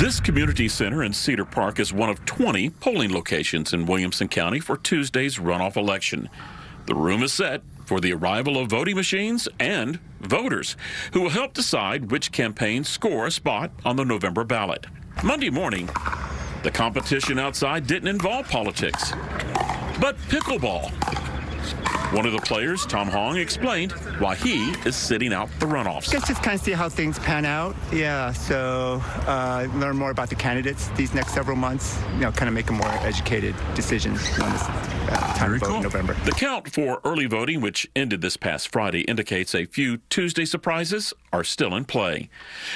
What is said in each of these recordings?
This community center in Cedar Park is one of 20 polling locations in Williamson County for Tuesday's runoff election. The room is set for the arrival of voting machines and voters who will help decide which campaigns score a spot on the November ballot. Monday morning, the competition outside didn't involve politics, but pickleball. One of the players, Tom Hong, explained why he is sitting out the runoffs. Just kind of see how things pan out. Yeah, so learn more about the candidates these next several months. Kind of make a more educated decision when it's time to vote in November. The count for early voting, which ended this past Friday, indicates a few Tuesday surprises are still in play.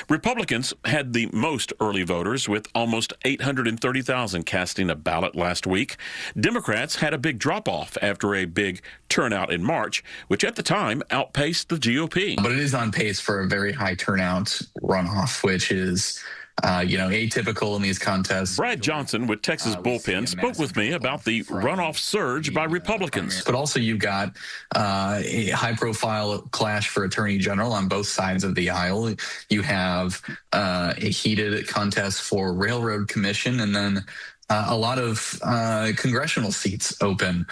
Republicans had the most early voters, with almost 830,000 casting a ballot last week. Democrats had a big drop-off after a big turnout in March, which at the time outpaced the GOP. But it is on pace for a very high turnout runoff, which is atypical in these contests. Brad Johnson with Texas Bullpen spoke with me about the runoff surge by Republicans. But also you've got a high-profile clash for attorney general on both sides of the aisle. You have a heated contest for railroad commission, and then a lot of congressional seats open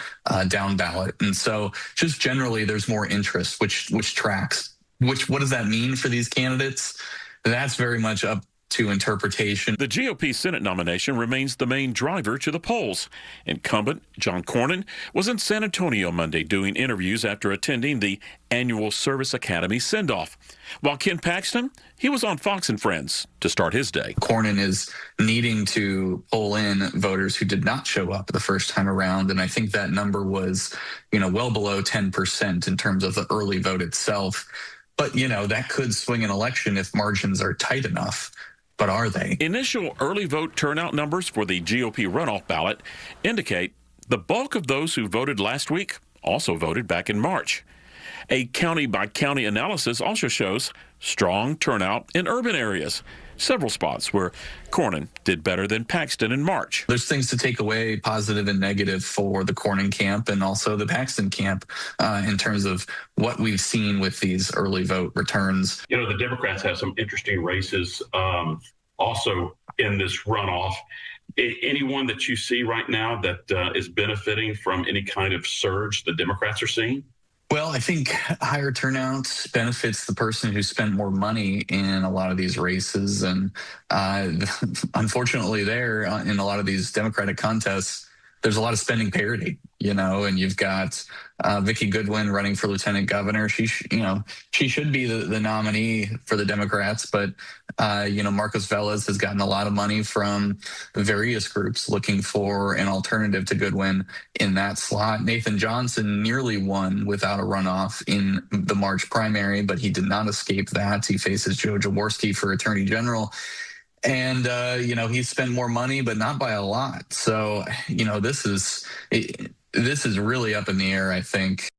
down ballot. And so just generally there's more interest, which tracks. What does that mean for these candidates? That's very much up to interpretation. The GOP Senate nomination remains the main driver to the polls. Incumbent John Cornyn was in San Antonio Monday doing interviews after attending the annual Service Academy send-off. While Ken Paxton, he was on Fox and Friends to start his day. Cornyn is needing to pull in voters who did not show up the first time around, and I think that number was, well below 10% in terms of the early vote itself. But, that could swing an election if margins are tight enough. But are they? Initial early vote turnout numbers for the GOP runoff ballot indicate the bulk of those who voted last week also voted back in March. A county-by-county analysis also shows strong turnout in urban areas, several spots where Cornyn did better than Paxton in March. There's things to take away, positive and negative, for the Cornyn camp and also the Paxton camp in terms of what we've seen with these early vote returns. The Democrats have some interesting races also in this runoff. Anyone that you see right now that is benefiting from any kind of surge the Democrats are seeing? Well, I think higher turnout benefits the person who spent more money in a lot of these races. And unfortunately in a lot of these Democratic contests, there's a lot of spending parity, and you've got Vicki Goodwin running for lieutenant governor. She should be the nominee for the Democrats, but Marcos Velez has gotten a lot of money from various groups looking for an alternative to Goodwin in that slot. Nathan Johnson nearly won without a runoff in the March primary, but he did not escape that. He faces Joe Jaworski for attorney general. And, he's spent more money, but not by a lot. So, this is really up in the air, I think.